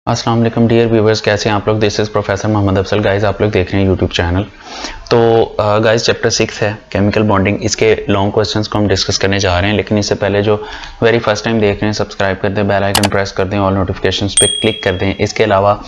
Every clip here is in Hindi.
अस्सलाम वालेकुम डियर व्यूवर्स, कैसे हैं आप लोग। This is professor Mohammad Afzal. Guys आप लोग देख रहे हैं यूट्यूब चैनल। तो गाइस चैप्टर 6 है केमिकल बॉन्डिंग। इसके लॉन्ग क्वेश्चंस को हम डिस्कस करने जा रहे हैं, लेकिन इससे पहले जो वेरी फर्स्ट टाइम देख रहे हैं सब्सक्राइब कर दें, बेल आइकन प्रेस कर दें, ऑल नोटिफिकेशंस पे क्लिक कर दें। इसके अलावा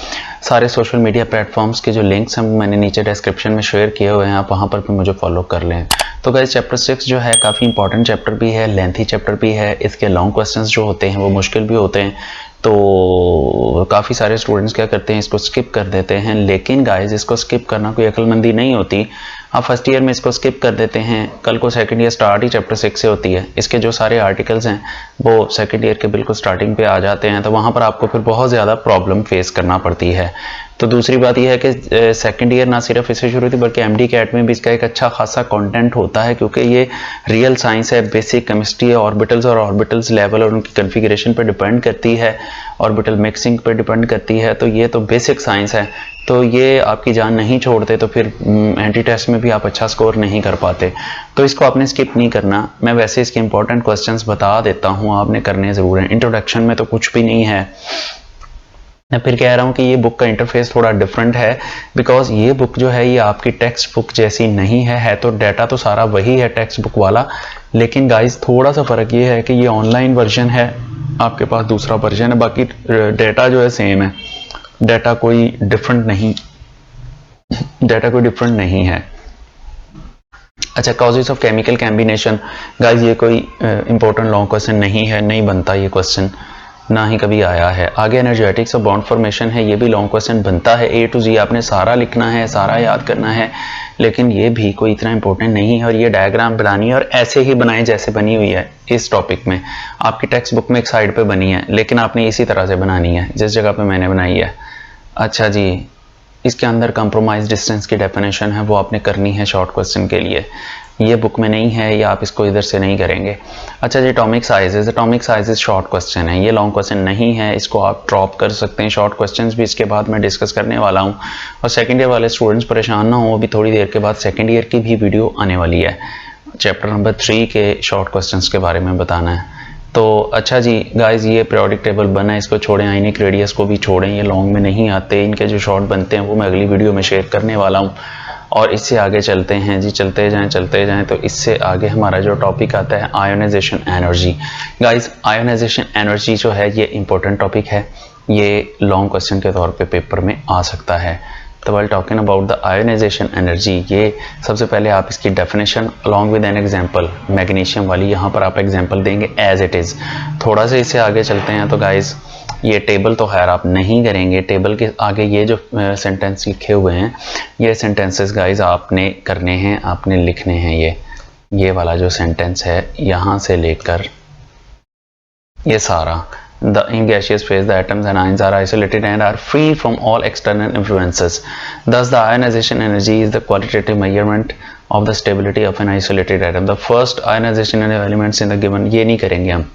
सारे सोशल मीडिया प्लेटफॉर्म्स के जो लिंक्स हैं मैंने नीचे डिस्क्रिप्शन में शेयर किए हुए हैं, आप वहाँ पर भी मुझे फॉलो कर लें। तो गाइस चैप्टर 6 जो है काफ़ी इंपॉर्टेंट चैप्टर भी है, लेंथी चैप्टर भी है। इसके लॉन्ग क्वेश्चंस जो होते हैं वो मुश्किल भी होते हैं, तो काफ़ी सारे स्टूडेंट्स क्या करते हैं इसको स्किप कर देते हैं। लेकिन गाइस इसको स्किप करना कोई अक्लमंदी नहीं होती। आप फर्स्ट ईयर में इसको स्किप कर देते हैं, कल को सेकंड ईयर स्टार्ट ही चैप्टर 6 से होती है। इसके जो सारे आर्टिकल्स हैं वो सेकंड ईयर के बिल्कुल स्टार्टिंग पे आ जाते हैं, तो वहाँ पर आपको फिर बहुत ज़्यादा प्रॉब्लम फेस करना पड़ती है। तो दूसरी बात यह है कि सेकंड ईयर ना सिर्फ इससे शुरू होती बल्कि एमडी कैट में भी इसका एक अच्छा खासा कंटेंट होता है, क्योंकि ये रियल साइंस है, बेसिक केमिस्ट्री है। ऑर्बिटल्स और ऑर्बिटल्स लेवल और उनकी कन्फिगरेशन पर डिपेंड करती है, ऑर्बिटल मिक्सिंग पर डिपेंड करती है। तो ये तो बेसिक साइंस है, तो ये आपकी जान नहीं छोड़ते, तो फिर एंटी टेस्ट में भी आप अच्छा स्कोर नहीं कर पाते। तो इसको आपने स्किप नहीं करना। मैं वैसे इसके इंपॉर्टेंट क्वेश्चंस बता देता हूँ, आपने करने ज़रूर हैं। इंट्रोडक्शन में तो कुछ भी नहीं है। मैं फिर कह रहा हूँ कि ये बुक का इंटरफेस थोड़ा डिफरेंट है, बिकॉज ये बुक जो है ये आपकी टेक्स्ट बुक जैसी नहीं है तो डाटा तो सारा वही है टेक्स्ट बुक वाला, लेकिन गाइस थोड़ा सा फ़र्क ये है कि ये ऑनलाइन वर्जन है, आपके पास दूसरा वर्जन है। बाकी डाटा जो है सेम है, डाटा कोई डिफरेंट नहीं है। अच्छा, causes of chemical combination. Guys ये कोई इंपॉर्टेंट लॉन्ग क्वेश्चन नहीं है, नहीं बनता ये क्वेश्चन, ना ही कभी आया है। आगे एनर्जेटिक्स और बॉन्ड फॉर्मेशन है, ये भी लॉन्ग क्वेश्चन बनता है। A to Z आपने सारा लिखना है, सारा याद करना है, लेकिन ये भी कोई इतना इंपॉर्टेंट नहीं है। और ये डायग्राम बनानी है और ऐसे ही बनाए जैसे बनी हुई है इस टॉपिक में। आपकी टेक्स्ट बुक में एक साइड पे बनी है, लेकिन आपने इसी तरह से बनानी है जिस जगह पे मैंने बनाई है। अच्छा जी, इसके अंदर कंप्रोमाइज डिस्टेंस की डेफिनेशन है, वो आपने करनी है शॉर्ट क्वेश्चन के लिए। ये बुक में नहीं है, या आप इसको इधर से नहीं करेंगे। अच्छा जी, atomic sizes. Atomic sizes short question है, ये लॉन्ग क्वेश्चन नहीं है, इसको आप ड्रॉप कर सकते हैं। शॉर्ट क्वेश्चंस भी इसके बाद मैं डिस्कस करने वाला हूँ, और सेकंड ईयर वाले स्टूडेंट्स परेशान ना हो, अभी थोड़ी देर के बाद सेकंड ईयर की भी वीडियो आने वाली है। चैप्टर नंबर 3 के शॉर्ट क्वेश्चंस के बारे में बताना है। तो अच्छा जी गाइज, ये पीरियोडिक टेबल बना है, इसको छोड़ें। आयनिक रेडियस को भी छोड़ें, ये लॉन्ग में नहीं आते। इनके जो शॉर्ट बनते हैं वो मैं अगली वीडियो में शेयर करने वाला हूँ। और इससे आगे चलते हैं जी, चलते जाएं। तो इससे आगे हमारा जो टॉपिक आता है ionisation energy. Guys ionisation energy जो है ये इंपॉर्टेंट टॉपिक है, ये लॉन्ग क्वेश्चन के तौर पे पेपर में आ सकता है। तो while talking about the ionisation energy, ये सबसे पहले आप इसकी definition along with an example, magnesium वाली यहाँ पर आप एग्जांपल देंगे एज इट इज़। थोड़ा सा इससे आगे चलते हैं। तो गाइज ये टेबल तो खैर आप नहीं करेंगे, टेबल के आगे ये जो सेंटेंस लिखे हुए हैं ये सेंटेंसेस गाइज आपने करने हैं, आपने लिखने हैं। ये वाला जो सेंटेंस है यहाँ से लेकर ये सारा, the in gaseous phase the atoms and ions are isolated and are free from all external influences. Thus the ionization energy is the qualitative measurement of the stability of an isolated atom. The first ionization elements in the given, ये नहीं करेंगे हम,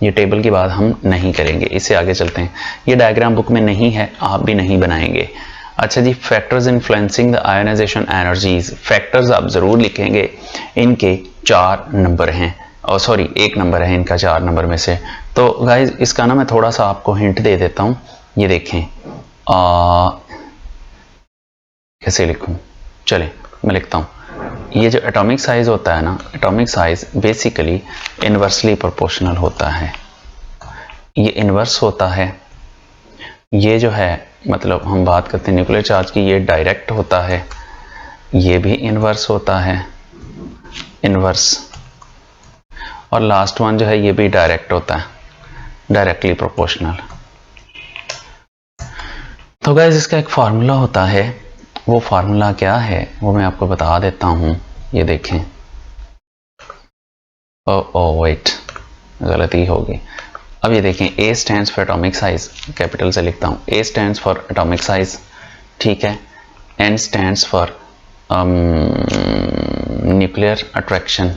ये टेबल की बात हम नहीं करेंगे। इससे आगे चलते हैं। ये डायग्राम बुक में नहीं है, आप भी नहीं बनाएंगे। अच्छा जी, factors influencing the ionization energies. Factors आप ज़रूर लिखेंगे, इनके 4 नंबर हैं, और सॉरी 1 नंबर है इनका 4 नंबर में से। तो गाइज इसका ना मैं थोड़ा सा आपको हिंट दे देता हूँ, ये देखें कैसे लिखूँ। चलें मैं लिखता हूँ। ये जो एटॉमिक साइज होता है ना, atomic size basically inversely proportional होता है। ये इन्वर्स होता है, ये जो है मतलब हम बात करते हैं न्यूक्लियर चार्ज की, ये डायरेक्ट होता है, ये भी इन्वर्स होता है, इन्वर्स। और लास्ट वन जो है ये भी डायरेक्ट होता है, डायरेक्टली प्रोपोर्शनल। तो गाइस इसका एक फार्मूला होता है, वो फार्मूला क्या है वो मैं आपको बता देता हूँ। ये देखें, वेट गलती होगी। अब ये देखें, A stands for atomic size, capital से लिखता हूँ। A stands for atomic size, ठीक है। N stands for nuclear attraction,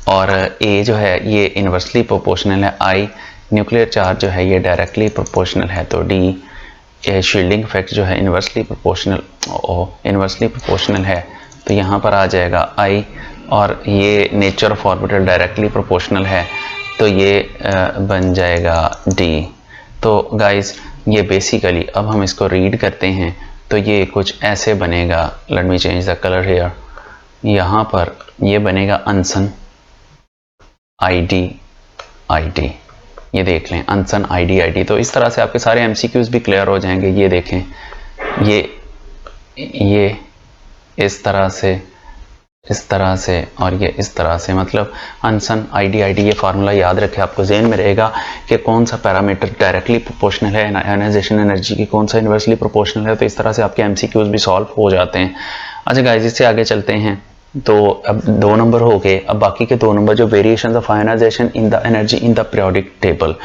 और A जो है ये इन्वर्सली प्रोपोर्शनल है। I न्यूक्लियर चार्ज जो है ये डायरेक्टली प्रोपोर्शनल है। तो D शील्डिंग इफेक्ट जो है इन्वर्सली प्रोपोर्शनल है, तो यहाँ पर आ जाएगा I, और ये nature of orbital directly proportional है, तो ये बन जाएगा डी। तो गाइस ये बेसिकली अब हम इसको रीड करते हैं तो ये कुछ ऐसे बनेगा। Let me change the colour here. यहाँ पर ये बनेगा अनसन ID, ये देख लें अनसन ID। तो इस तरह से आपके सारे MCQs भी क्लियर हो जाएंगे। ये देखें, ये इस तरह से और ये इस तरह से, मतलब अनसन ID ये फार्मूला याद रखें, आपको ज़हन में रहेगा कि कौन सा पैरामीटर डायरेक्टली प्रोपोर्शनल है आयोनाइजेशन एनर्जी की, कौन सा इन्वर्सली प्रोपोर्शनल है। तो इस तरह से आपके MCQs भी सॉल्व हो जाते हैं। अच्छा गाइस, इससे आगे चलते हैं। तो अब 2 नंबर हो गए। अब बाकी के 2 नंबर जो variations of ionisation in the energy in the periodic table,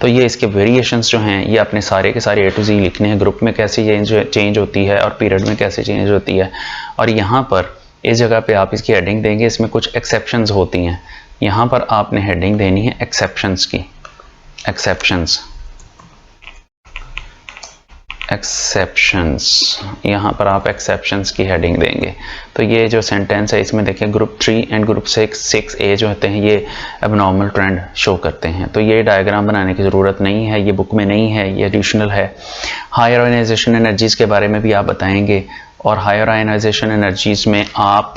तो ये इसके वेरिएशंस जो हैं ये अपने सारे के सारे A to Z लिखने हैं। ग्रुप में कैसे चेंज होती है और पीरियड में कैसे चेंज होती है। और यहाँ पर इस जगह पे आप इसकी हेडिंग देंगे, इसमें कुछ एक्सेप्शंस होती हैं। यहाँ पर आपने हेडिंग देनी है एक्सेप्शंस की, एक्सेप्शंस। यहाँ पर आप एक्सेप्शंस की हेडिंग देंगे। तो ये जो सेंटेंस है इसमें देखिए ग्रुप 3 एंड ग्रुप 6A जो होते हैं ये एबनॉर्मल ट्रेंड शो करते हैं। तो ये डायग्राम बनाने की ज़रूरत नहीं है, ये बुक में नहीं है, ये एडिशनल है। हायर आयोनाइजेशन एनर्जीज़ के बारे में भी आप बताएंगे, और हायर आयोनाइजेशन एनर्जीज़ में आप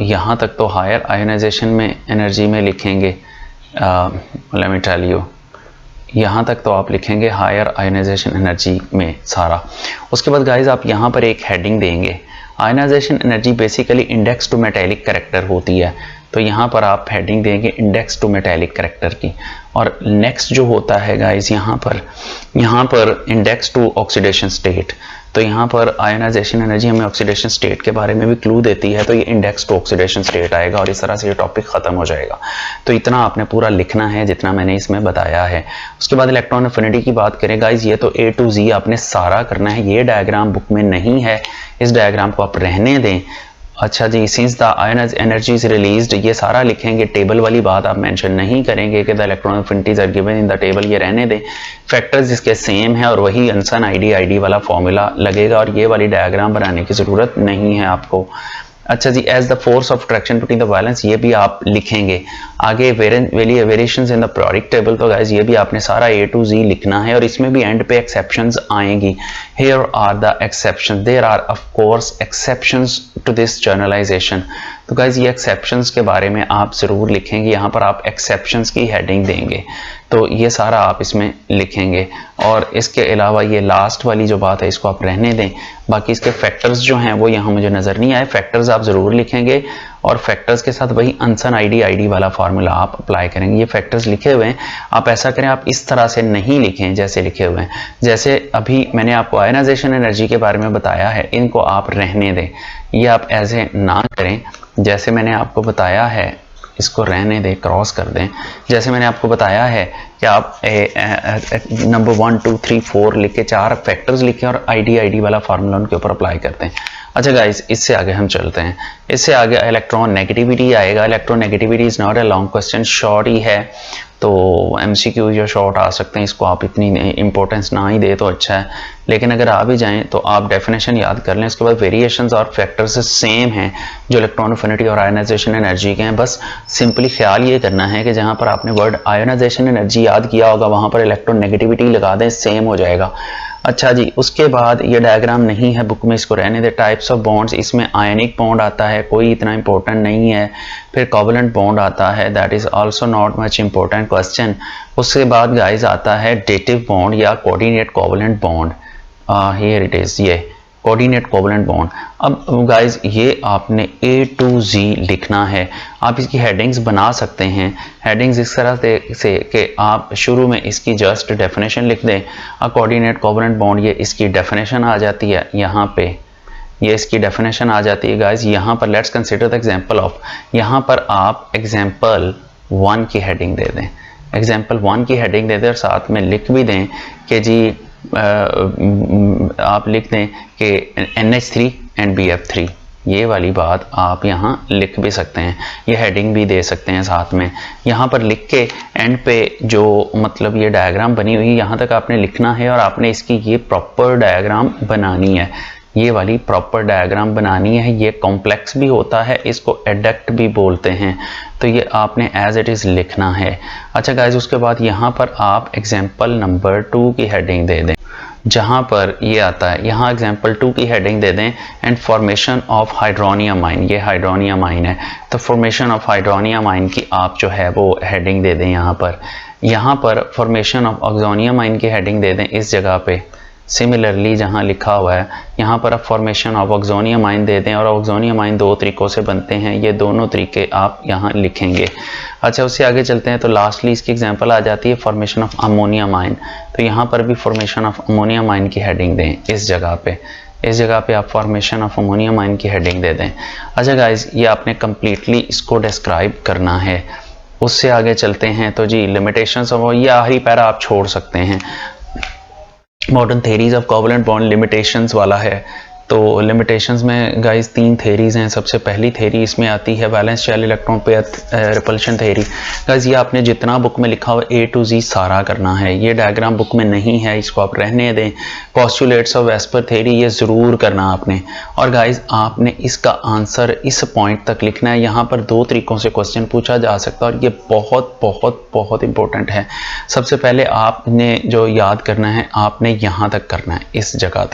यहाँ तक तो हायर आयोनाइजेशन में एनर्जी में लिखेंगे, लेट मी टेल यू, यहाँ तक तो आप लिखेंगे हायर आयोनाइजेशन एनर्जी में सारा। उसके बाद गाइज आप यहाँ पर एक हेडिंग देंगे, ionisation energy basically index to metallic character होती है। तो यहाँ पर आप हेडिंग देंगे इंडेक्स टू मेटेलिक कैरेक्टर की। और नेक्स्ट जो होता है गाइज यहाँ पर इंडेक्स टू ऑक्सीडेशन स्टेट। तो यहाँ पर आयोनाइजेशन एनर्जी हमें ऑक्सीडेशन स्टेट के बारे में भी क्लू देती है, तो ये इंडेक्स टू ऑक्सीडेशन स्टेट आएगा और इस तरह से ये टॉपिक ख़त्म हो जाएगा। तो इतना आपने पूरा लिखना है जितना मैंने इसमें बताया है। उसके बाद इलेक्ट्रॉन एफिनिटी की बात करें गाइज, ये तो A to Z आपने सारा करना है। ये डायग्राम बुक में नहीं है, इस डायग्राम को आप रहने दें। अच्छा जी, since the ionize energy is released, ये सारा लिखेंगे। टेबल वाली बात आप मेंशन नहीं करेंगे कि the electron affinities are given in the table, ये रहने दें। फैक्टर्स इसके सेम है और वही अनसन ID वाला फॉर्मूला लगेगा और ये वाली डायग्राम बनाने की ज़रूरत नहीं है आपको। अच्छा जी, as the force of attraction between the valence, ये भी आप लिखेंगे। आगे variations in the periodic table, तो गाइस ये भी आपने सारा A to Z लिखना है और इसमें भी एंड पे एक्सेप्शंस आएंगी। Here are the exceptions, there are of course exceptions to this generalisation. तो गाइस ये एक्सेप्शंस के बारे में आप ज़रूर लिखेंगे, यहाँ पर आप एक्सेप्शंस की हेडिंग देंगे। तो ये सारा आप इसमें लिखेंगे। और इसके अलावा ये लास्ट वाली जो बात है इसको आप रहने दें। बाकी इसके फैक्टर्स जो हैं वो यहाँ मुझे नज़र नहीं आए, फैक्टर्स आप ज़रूर लिखेंगे और फैक्टर्स के साथ वही अनसन ID वाला फार्मूला आप अप्लाई करेंगे। ये फैक्टर्स लिखे हुए हैं, आप ऐसा करें, आप इस तरह से नहीं लिखें जैसे लिखे हुए हैं। जैसे अभी मैंने आपको आयोनाइजेशन एनर्जी के बारे में बताया है, इनको आप रहने दें, ये आप ऐसे ना करें जैसे मैंने आपको बताया है, इसको रहने दें, क्रॉस कर दें। जैसे मैंने आपको बताया है कि आप नंबर 1 2 3 4 लिख के 4 फैक्टर्स लिखें और ID वाला फार्मूला उनके ऊपर अप्लाई करते हैं। अच्छा गाइस, इससे आगे हम चलते हैं। इससे आगे इलेक्ट्रॉन नेगेटिविटी आएगा। Electron negativity is not a long question, short ही है, तो MCQ जो शॉर्ट आ सकते हैं इसको आप इतनी इंपॉर्टेंस ना ही दे तो अच्छा है, लेकिन अगर आ भी जाएं तो आप डेफिनेशन याद कर लें। उसके बाद वेरिएशंस और फैक्टर्स सेम हैं जो इलेक्ट्रॉन एफिनिटी और आयोनाइजेशन एनर्जी के हैं। बस सिंपली ख्याल ये करना है कि जहाँ पर आपने वर्ड आयोनाइजेशन एनर्जी याद किया होगा वहाँ पर इलेक्ट्रॉन नेगेटिविटी लगा दें, सेम हो जाएगा। अच्छा जी, उसके बाद ये डायग्राम नहीं है बुक में, इसको रहने दे। टाइप्स ऑफ बॉन्ड्स, इसमें आयनिक बॉन्ड आता है, कोई इतना इंपॉर्टेंट नहीं है। फिर कोवलेंट बॉन्ड आता है, that is also not much important question. उसके बाद गाइज आता है डेटिव बॉन्ड या coordinate covalent bond. Here it is, ये कोऑर्डिनेट कोवलेंट बॉन्ड। अब गाइज ये आपने A to Z लिखना है। आप इसकी हेडिंग्स बना सकते हैं। हेडिंग्स इस तरह से कि आप शुरू में इसकी जस्ट डेफिनेशन लिख दें। कोऑर्डिनेट कोवलेंट बॉन्ड, ये इसकी डेफिनेशन आ जाती है यहाँ पे, ये इसकी डेफिनेशन आ जाती है गाइज। यहाँ पर let's consider the example of, यहाँ पर आप एग्जांपल 1 की हेडिंग दे दें, एग्जांपल 1 की हेडिंग दे दें और साथ में लिख भी दें कि जी आप लिख दें कि NH3 एंड BF3, ये वाली बात आप यहाँ लिख भी सकते हैं, ये हेडिंग भी दे सकते हैं साथ में। यहाँ पर लिख के एंड पे जो मतलब ये डायग्राम बनी हुई है यहाँ तक आपने लिखना है और आपने इसकी ये प्रॉपर डायग्राम बनानी है। ये वाली प्रॉपर डायग्राम बनानी है। ये कॉम्प्लेक्स भी होता है, इसको एडक्ट भी बोलते हैं, तो ये आपने एज इट इज़ लिखना है। अच्छा गाइज, उसके बाद यहाँ पर आप एग्जाम्पल नंबर 2 की हेडिंग दे दें। जहाँ पर ये आता है यहाँ एग्जाम्पल 2 की हेडिंग दे दें, and formation of hydronium ion. ये हाइड्रोनियम आयन है, तो फॉर्मेशन ऑफ हाइड्रोनियम आयन की आप जो है वो हेडिंग दे दें। यहाँ पर फॉर्मेशन ऑफ ऑक्सोनियम आयन की हेडिंग दे दें इस जगह पे। सिमिलरली जहाँ लिखा हुआ है यहाँ पर आप फॉर्मेशन ऑफ ऑक्सोनियम आयन दे दें, और ऑक्सोनियम आयन 2 तरीक़ों से बनते हैं, ये दोनों तरीके आप यहाँ लिखेंगे। अच्छा, उससे आगे चलते हैं तो लास्टली इसकी एग्जांपल आ जाती है फॉर्मेशन ऑफ अमोनियम आयन। तो यहाँ पर भी फॉर्मेशन ऑफ अमोनियम आयन की हेडिंग दें इस जगह पे आप फॉर्मेशन ऑफ अमोनियम आयन की हेडिंग दे दें। अच्छा गाइज, ये आपने कम्प्लीटली इसको डिस्क्राइब करना है। उससे आगे चलते हैं तो जी लिमिटेशंस ऑफ, ये आखिरी पैरा आप छोड़ सकते हैं। Modern theories of covalent bond limitations वाला है। तो लिमिटेशंस में गाइस 3 थेरीज हैं। सबसे पहली थेरी इसमें आती है valence shell electron pair repulsion theory. Guys ये आपने जितना बुक में लिखा हुआ A to Z सारा करना है। ये डायग्राम बुक में नहीं है, इसको आप रहने दें। पोस्टुलेट्स ऑफ वेस्पर थेरी ये ज़रूर करना आपने। और गाइस आपने इसका आंसर इस पॉइंट तक लिखना है। यहाँ पर 2 तरीक़ों से क्वेश्चन पूछा जा सकता है और ये बहुत बहुत बहुत इंपॉर्टेंट है। सबसे पहले आपने जो याद करना है, आपने यहाँ तक करना है, इस जगह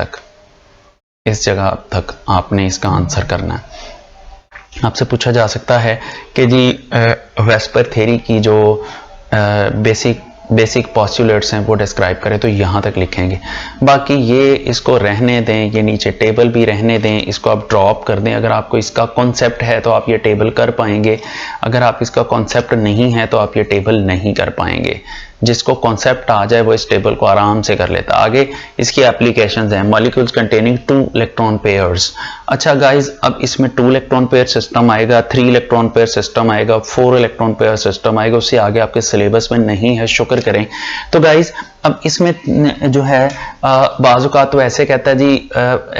तक आपने इसका आंसर करना है। आपसे पूछा जा सकता है कि जी वेस्पर थ्योरी की जो बेसिक पोस्टुलेट्स हैं वो डिस्क्राइब करें, तो यहाँ तक लिखेंगे। बाकी ये इसको रहने दें, ये नीचे टेबल भी रहने दें, इसको आप ड्रॉप कर दें। अगर आपको इसका कॉन्सेप्ट है तो आप ये टेबल कर पाएंगे, अगर आप इसका कॉन्सेप्ट नहीं है तो आप ये टेबल नहीं कर पाएंगे। जिसको कॉन्सेप्ट आ जाए वो इस टेबल को आराम से कर लेता। आगे इसकी एप्लीकेशंस हैं, मॉलिक्यूल्स कंटेनिंग 2 इलेक्ट्रॉन पेयर्स। अच्छा गाइज, अब इसमें 2 इलेक्ट्रॉन पेयर सिस्टम आएगा, 3 इलेक्ट्रॉन पेयर सिस्टम आएगा, 4 इलेक्ट्रॉन पेयर सिस्टम आएगा। उससे आगे आपके सिलेबस में नहीं है, शुक्र करें। तो गाइज अब इसमें जो है बाज़-औक़ात तो ऐसे कहता है जी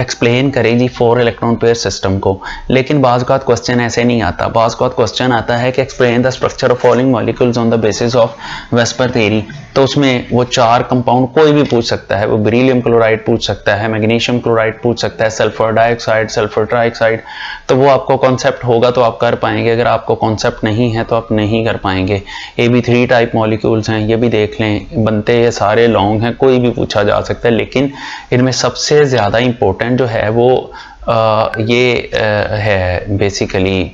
एक्सप्लेन करें जी 4 इलेक्ट्रॉन पेयर सिस्टम को, लेकिन बाज़-औक़ात क्वेश्चन ऐसे नहीं आता। बाज़-औक़ात क्वेश्चन आता है कि explain the structure of following molecules on the basis of VSEPR theory. तो उसमें वो 4 कंपाउंड कोई भी पूछ सकता है। वो बेरिलियम क्लोराइड पूछ सकता है, मैग्नीशियम क्लोराइड पूछ सकता है, सल्फर डाइऑक्साइड, सल्फर ट्राइऑक्साइड। तो वो आपको कॉन्सेप्ट होगा तो आप कर पाएंगे, अगर आपको कॉन्सेप्ट नहीं है तो आप नहीं कर पाएंगे। AB3 टाइप मॉलिक्यूल्स हैं, ये भी देख लें, बनते ये सारे लॉन्ग हैं, कोई भी पूछा जा सकता है। लेकिन इनमें सबसे ज़्यादा इम्पोर्टेंट जो है वो है बेसिकली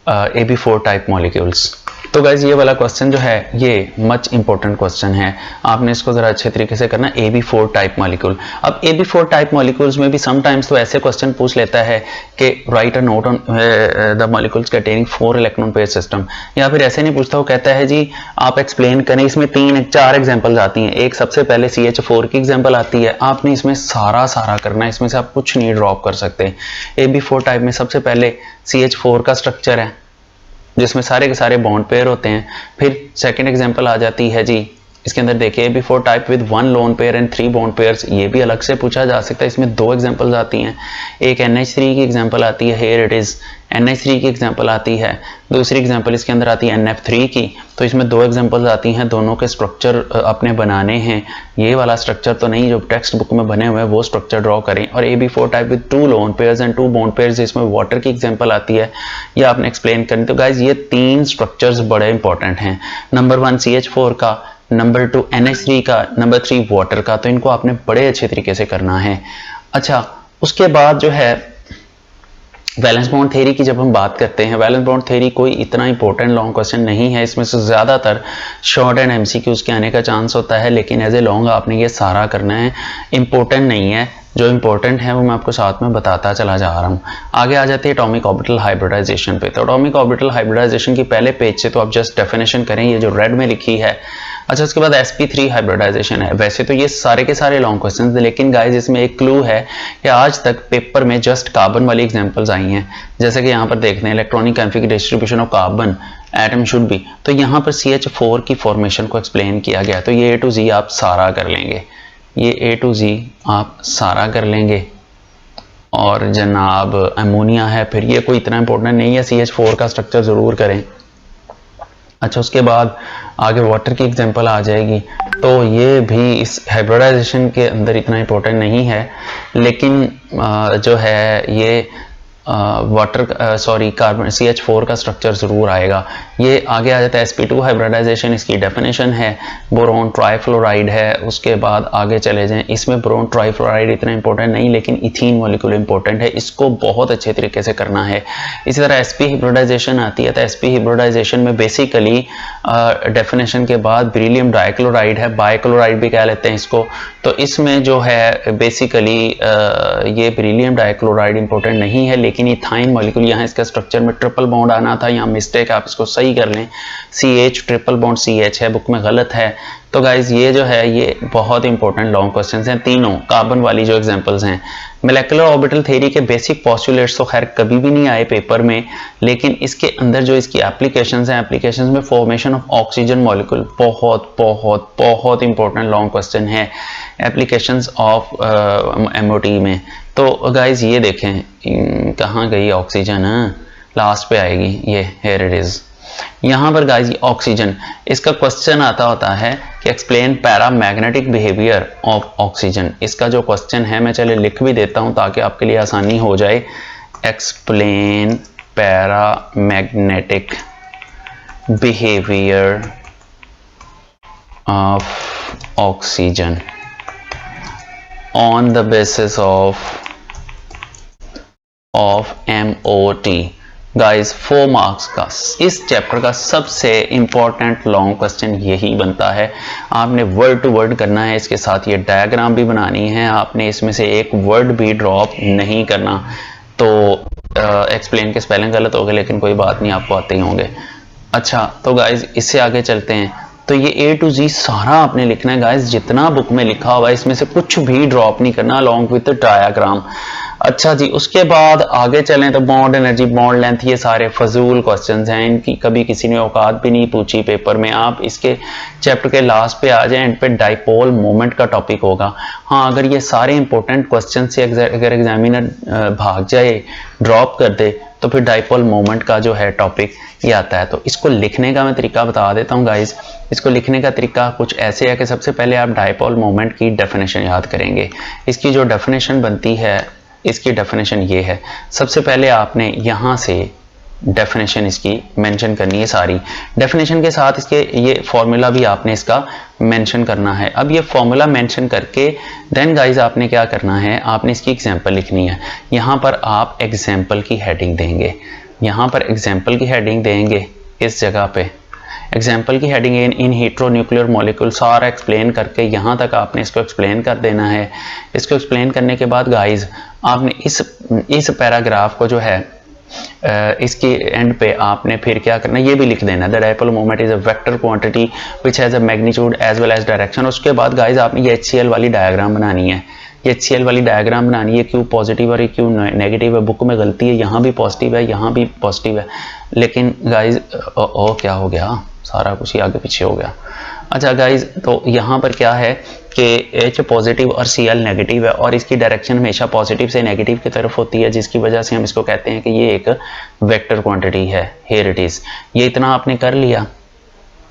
AB4 टाइप मॉलिक्यूल्स। तो गाइज ये वाला क्वेश्चन जो है ये मच इंपॉर्टेंट क्वेश्चन है, आपने इसको ज़रा अच्छे तरीके से करना। AB4 type molecule. अब AB4 टाइप मॉलिक्यूल्स में भी समटाइम्स तो ऐसे क्वेश्चन पूछ लेता है कि right a note on the molecules containing 4 electron pair system, या फिर ऐसे नहीं पूछता, वो कहता है जी आप एक्सप्लेन करें। इसमें 4 एग्जाम्पल्स आती हैं। एक सबसे पहले CH4 की एग्जाम्पल आती है, आपने इसमें सारा करना है, इसमें से आप कुछ नहीं ड्रॉप कर सकते। AB4 टाइप में सबसे पहले CH4 का स्ट्रक्चर है जिसमें सारे के सारे बॉन्ड पेयर होते हैं। फिर सेकंड एग्जांपल आ जाती है जी, इसके अंदर देखिए AB4 type with 1 lone pair and 3 bond pairs, ये भी अलग से पूछा जा सकता है। इसमें 2 एग्जांपल्स आती हैं। एक NH3 की एग्जांपल आती है, हेयर इट इज NH3 की एग्जांपल आती है। दूसरी एग्जांपल इसके अंदर आती है NF3 की। तो इसमें 2 एग्जांपल्स आती हैं, दोनों के स्ट्रक्चर अपने बनाने हैं। ये वाला स्ट्रक्चर तो नहीं जो टेक्स्ट बुक में बने हुए हैं, वो स्ट्रक्चर ड्रॉ करें। और AB4 type with 2 lone pairs and 2 bond pairs, इसमें वाटर की एग्जांपल आती है, ये आपने एक्सप्लेन करनी। तो गाइज ये 3 स्ट्रक्चर्स बड़े इंपॉर्टेंट हैं। नंबर 1 CH4 का, नंबर 2 NH3 का, नंबर 3 वाटर का। तो इनको आपने बड़े अच्छे तरीके से करना है। अच्छा, उसके बाद जो है वैलेंस बॉन्ड थ्योरी की जब हम बात करते हैं, वैलेंस बॉन्ड थ्योरी कोई इतना इंपॉर्टेंट लॉन्ग क्वेश्चन नहीं है। इसमें से ज़्यादातर शॉर्ट एंड MCQs के आने का चांस होता है, लेकिन एज ए लॉन्ग आपने ये सारा करना है। इंपॉर्टेंट नहीं है, जो इंपॉर्टेंट है वो मैं आपको साथ में बताता चला जा रहा हूँ। आगे आ जाती है एटॉमिक ऑर्बिटल हाइब्रिडाइजेशन पे। तो एटॉमिक ऑर्बिटल हाइब्रिडाइजेशन की पहले पेज से तो आप जस्ट डेफिनेशन करें, ये जो रेड में लिखी है। अच्छा, उसके बाद sp3 हाइब्रिडाइजेशन है। वैसे तो ये सारे के सारे लॉन्ग क्वेश्चन थे, लेकिन गाइज इसमें एक क्लू है कि आज तक पेपर में जस्ट कार्बन वाली एग्जांपल्स आई हैं। जैसे कि यहाँ पर देखते हैं electronic configuration distribution of carbon atom should be. तो यहाँ पर CH4 की फॉर्मेशन को एक्सप्लेन किया गया। तो ये A to Z आप सारा कर लेंगे, ये A to Z आप सारा कर लेंगे। और जनाब अमोनिया है, फिर ये कोई इतना इंपॉर्टेंट नहीं है, CH4 का स्ट्रक्चर ज़रूर करें। अच्छा, उसके बाद आगे वाटर की एग्जांपल आ जाएगी, तो ये भी इस हाइब्रिडाइजेशन के अंदर इतना इम्पोर्टेंट नहीं है, लेकिन जो है ये वाटर कार्बन CH4 का स्ट्रक्चर ज़रूर आएगा। ये आगे आ जाता है sp2 हाइब्रिडाइजेशन, इसकी डेफिनेशन है बोरोन ट्राइफ्लोराइड है। उसके बाद आगे चले जाएं, इसमें बोरोन ट्राइफ्लोराइड इतना इंपॉर्टेंट नहीं, लेकिन इथीन मॉलिक्यूल इंपॉर्टेंट है, इसको बहुत अच्छे तरीके से करना है। इसी तरह sp हाइब्रिडाइजेशन आती है, तो sp हाइब्रिडाइजेशन में बेसिकली डेफिनेशन के बाद बेरिलियम डाइक्लोराइड है, बाइक्लोराइड भी कह लेते हैं इसको। तो इसमें जो है बेसिकली ये बेरिलियम डाइक्लोराइड इंपॉर्टेंट नहीं है, लेकिन इथाइन मॉलिक्यूल, यहाँ इसका स्ट्रक्चर में ट्रिपल बॉन्ड आना था, यहाँ मिस्टेक, आप इसको सही कर लें, CH ट्रिपल बॉन्ड CH है, बुक में गलत है। तो गाइज ये जो है ये बहुत इंपॉर्टेंट लॉन्ग क्वेश्चंस हैं, तीनों कार्बन वाली जो एग्जांपल्स हैं। मोलेकुलर ऑर्बिटल थ्योरी के बेसिक पोस्टुलेट्स तो खैर कभी भी नहीं आए पेपर में, लेकिन इसके अंदर जो इसकी एप्लीकेशंस हैं, एप्लीकेशंस में फॉर्मेशन ऑफ ऑक्सीजन मॉलिक्यूल बहुत बहुत बहुत इंपॉर्टेंट लॉन्ग क्वेश्चन है एप्लीकेशंस ऑफ MOT में। तो गाइज ये देखें कहाँ गई ऑक्सीजन, लास्ट पे आएगी, ये हेयर इट इज। यहाँ पर गाइज ऑक्सीजन, इसका क्वेश्चन आता होता है कि explain paramagnetic behaviour of oxygen. इसका जो क्वेश्चन है मैं चले लिख भी देता हूँ ताकि आपके लिए आसानी हो जाए। Explain paramagnetic behaviour of oxygen on the basis of MOT। Guys 4 marks का इस चैप्टर का सबसे इंपॉर्टेंट लॉन्ग क्वेश्चन यही बनता है। आपने वर्ड टू वर्ड करना है, इसके साथ ये डायग्राम भी बनानी है, आपने इसमें से एक वर्ड भी ड्रॉप नहीं करना। तो एक्सप्लेन के स्पेलिंग गलत हो गए, लेकिन कोई बात नहीं, आपको आते ही होंगे। अच्छा, तो गाइज इससे आगे चलते हैं। तो ये A to Z सारा आपने लिखना है गाइज, जितना बुक में लिखा हुआ है इसमें से कुछ भी ड्रॉप नहीं करना, अलॉन्ग विद डायग्राम। अच्छा जी, उसके बाद आगे चलें तो बॉन्ड एनर्जी, बॉन्ड लेंथ, ये सारे फजूल क्वेश्चंस हैं, इनकी कभी किसी ने औकात भी नहीं पूछी पेपर में। आप इसके चैप्टर के लास्ट पे आ जाएं, एंड पे डाइपोल मोमेंट का टॉपिक होगा। हाँ, अगर ये सारे इंपॉर्टेंट क्वेश्चन से अगर एग्जामिनर भाग जाए, ड्रॉप कर दे, तो फिर डाइपोल मोमेंट का जो है टॉपिक ये आता है। तो इसको लिखने का मैं तरीका बता देता हूँ गाइज। इसको लिखने का तरीका कुछ ऐसे है कि सबसे पहले आप डाइपोल मोमेंट की डेफिनेशन याद करेंगे। इसकी जो डेफिनेशन बनती है, इसकी डेफिनेशन ये है। सबसे पहले आपने यहाँ से डेफिनेशन इसकी मेंशन करनी है, सारी डेफिनेशन के साथ इसके ये फॉर्मूला भी आपने इसका मेंशन करना है। अब ये फॉर्मूला मेंशन करके देन गाइज आपने क्या करना है, आपने इसकी एग्जांपल लिखनी है। यहाँ पर आप एग्जांपल की हेडिंग देंगे, यहाँ पर एग्जांपल की हेडिंग देंगे, इस जगह पे एग्जाम्पल की हेडिंग इन हीट्रो न्यूक्लियर मॉलिक्यूल, सारा एक्सप्लेन करके यहाँ तक आपने इसको एक्सप्लेन कर देना है। इसको एक्सप्लेन करने के बाद गाइज आपने इस पैराग्राफ को जो है इसकी एंड पे आपने फिर क्या करना, ये भी लिख देना, the dipole moment is a vector quantity which has a magnitude as well as direction. उसके बाद गाइज आपने ये HCl वाली डायग्राम बनानी है, ये HCl वाली डायग्राम बनानी है। क्यों पॉजिटिव और क्यों नेगेटिव है, बुक में गलती है, यहाँ भी पॉजिटिव है, यहाँ भी पॉजिटिव है, लेकिन गाइज क्या हो गया, सारा कुछ ही आगे पीछे हो गया। अच्छा गाइज, तो यहाँ पर क्या है कि H पॉजिटिव और Cl नेगेटिव है, और इसकी डायरेक्शन हमेशा पॉजिटिव से नेगेटिव की तरफ होती है, जिसकी वजह से हम इसको कहते हैं कि ये एक वेक्टर क्वांटिटी है। Here it is. ये इतना आपने कर लिया,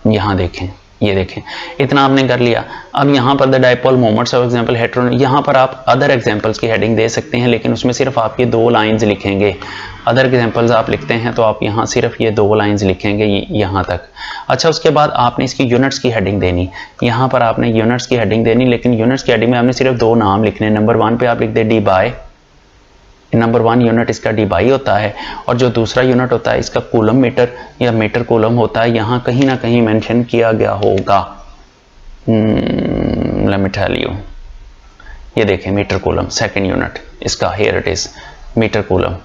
यहाँ देखें, ये देखें, इतना आपने कर लिया। अब यहाँ पर the dipole moments of example hetero, यहाँ पर आप अदर एग्जांपल्स की हेडिंग दे सकते हैं, लेकिन उसमें सिर्फ आप ये 2 लाइंस लिखेंगे। अदर एग्जांपल्स आप लिखते हैं तो आप यहाँ सिर्फ ये 2 लाइंस लिखेंगे, यहाँ तक। अच्छा, उसके बाद आपने इसकी यूनिट्स की हेडिंग देनी, यहाँ पर आपने यूनिट्स की हेडिंग देनी, लेकिन यूनिट्स की हेडिंग में आपने सिर्फ 2 नाम लिखने। नंबर 1 पे आप लिख दे डी बाय, नंबर 1 यूनिट इसका डी बाई होता है, और जो दूसरा यूनिट होता है इसका कूलम मीटर या मीटर कूलम होता है। यहाँ कहीं ना कहीं मेंशन किया गया होगा, लेट मी टेल यू, ये देखें मीटर कूलम, सेकंड यूनिट इसका, here it is metre coulomb,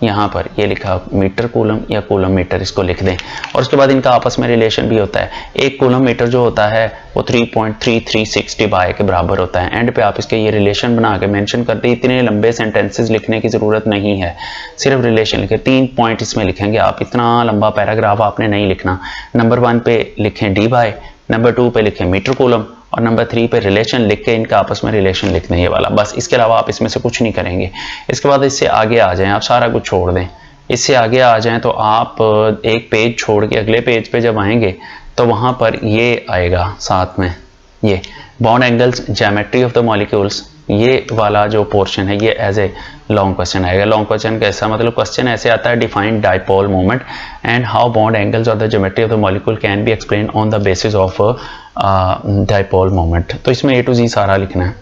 यहाँ पर ये लिखा मीटर कूलम या कूलम मीटर, इसको लिख दें। और उसके बाद इनका आपस में रिलेशन भी होता है। एक कूलम मीटर जो होता है वो 3.3360 बाय के बराबर होता है। एंड पे आप इसके ये रिलेशन बना के मेंशन कर दें। इतने लंबे सेंटेंसेस लिखने की ज़रूरत नहीं है, सिर्फ रिलेशन लिखें। 3 पॉइंट इसमें लिखेंगे आप, इतना लंबा पैराग्राफ आपने नहीं लिखना। नंबर 1 पे लिखें डी बाय, नंबर 2 पे लिखें मीटर कूलम, और नंबर 3 पे रिलेशन लिख के इनका आपस में रिलेशन लिखना है, ये वाला। बस इसके अलावा आप इसमें से कुछ नहीं करेंगे। इसके बाद इससे आगे आ जाएं, आप सारा कुछ छोड़ दें, इससे आगे आ जाएं तो आप एक पेज छोड़ के अगले पेज पे जब आएंगे तो वहाँ पर ये आएगा साथ में, ये bond angles, geometry of the molecules, ये वाला जो पोर्शन है ये एज ए लॉन्ग क्वेश्चन आएगा। लॉन्ग क्वेश्चन कैसा, मतलब क्वेश्चन ऐसे आता है, define dipole moment and how bond angles और the geometry of the molecule can be explain on the basis of dipole moment. तो इसमें ए टू जी सारा लिखना है।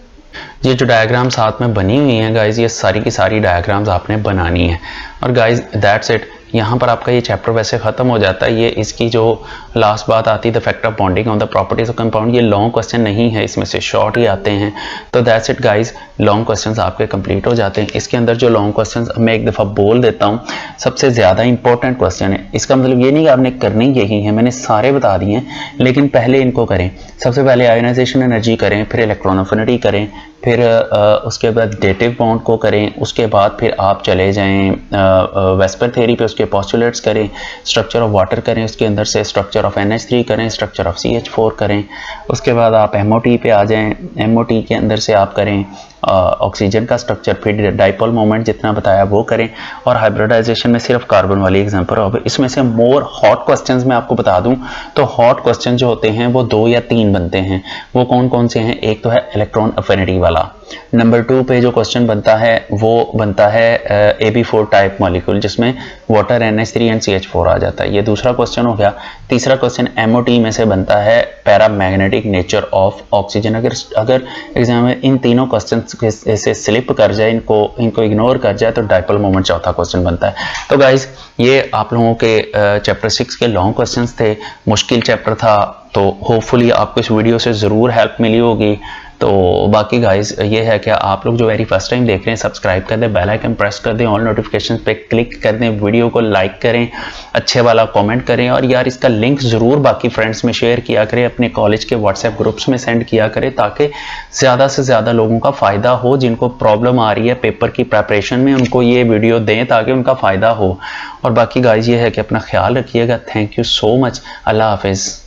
ये जो डायग्राम साथ में बनी हुई है गाइज, ये सारी की सारी डायग्राम्स आपने बनानी है। और गाइज दैट्स इट, यहाँ पर आपका ये चैप्टर वैसे ख़त्म हो जाता है। ये इसकी जो लास्ट बात आती है the fact of bonding on the properties of compound, ये लॉन्ग क्वेश्चन नहीं है, इसमें से शॉर्ट ही आते हैं। तो that's it guys, long questions आपके कंप्लीट हो जाते हैं। इसके अंदर जो लॉन्ग क्वेश्चंस मैं एक दफ़ा बोल देता हूँ, सबसे ज़्यादा इंपॉर्टेंट क्वेश्चन है। इसका मतलब ये नहीं कि आपने करने यही है, मैंने सारे बता दिए हैं, लेकिन पहले इनको करें। सबसे पहले आयोनाइजेशन एनर्जी करें, फिर इलेक्ट्रॉन अफिनिटी करें, फिर उसके बाद डेटिव बॉन्ड को करें, उसके बाद फिर आप चले जाएं वेस्पर थ्योरी पे, उसके पोस्टुलेट्स करें, स्ट्रक्चर ऑफ वाटर करें, उसके अंदर से स्ट्रक्चर ऑफ NH3 करें, स्ट्रक्चर ऑफ CH4 करें, उसके बाद आप MOT पे आ जाएं, MOT के अंदर से आप करें ऑक्सीजन का स्ट्रक्चर, फिर डाइपोल मोमेंट जितना बताया वो करें, और हाइब्रिडाइजेशन में सिर्फ कार्बन वाली एग्जांपल। अब इसमें से मोर हॉट क्वेश्चंस मैं आपको बता दूं तो हॉट क्वेश्चन जो होते हैं वो 2 या 3 बनते हैं। वो कौन कौन से हैं? एक तो है इलेक्ट्रॉन अफिनिटी वाला। नंबर 2 पे जो क्वेश्चन बनता है वो बनता है AB4 टाइप मॉलिक्यूल, जिसमें वाटर NH3 एंड CH4 आ जाता है, ये दूसरा क्वेश्चन हो गया। तीसरा क्वेश्चन MOT में से बनता है पैरामैग्नेटिक नेचर ऑफ ऑक्सीजन। अगर एग्जाम में इन तीनों क्वेश्चन से स्लिप कर जाए, इनको इग्नोर कर जाए, तो डाइपोल मोमेंट चौथा क्वेश्चन बनता है। तो गाइज ये आप लोगों के चैप्टर 6 के लॉन्ग क्वेश्चंस थे, मुश्किल चैप्टर था, तो होपफुली आपको इस वीडियो से ज़रूर हेल्प मिली होगी। तो बाकी गाइज ये है कि आप लोग जो वेरी फर्स्ट टाइम देख रहे हैं, सब्सक्राइब कर दें, बेल आइकन प्रेस कर दें, ऑल नोटिफिकेशन पे क्लिक कर दें, वीडियो को लाइक करें, अच्छे वाला कमेंट करें, और यार इसका लिंक ज़रूर बाकी फ्रेंड्स में शेयर किया करें, अपने कॉलेज के व्हाट्सएप ग्रुप्स में सेंड किया करें, ताकि ज़्यादा से ज़्यादा लोगों का फ़ायदा हो। जिनको प्रॉब्लम आ रही है पेपर की प्रेपरेशन में, उनको ये वीडियो दें ताकि उनका फ़ायदा हो। और बाकी गाइज ये है कि अपना ख्याल रखिएगा। Thank you so much. अल्लाह हाफिज़।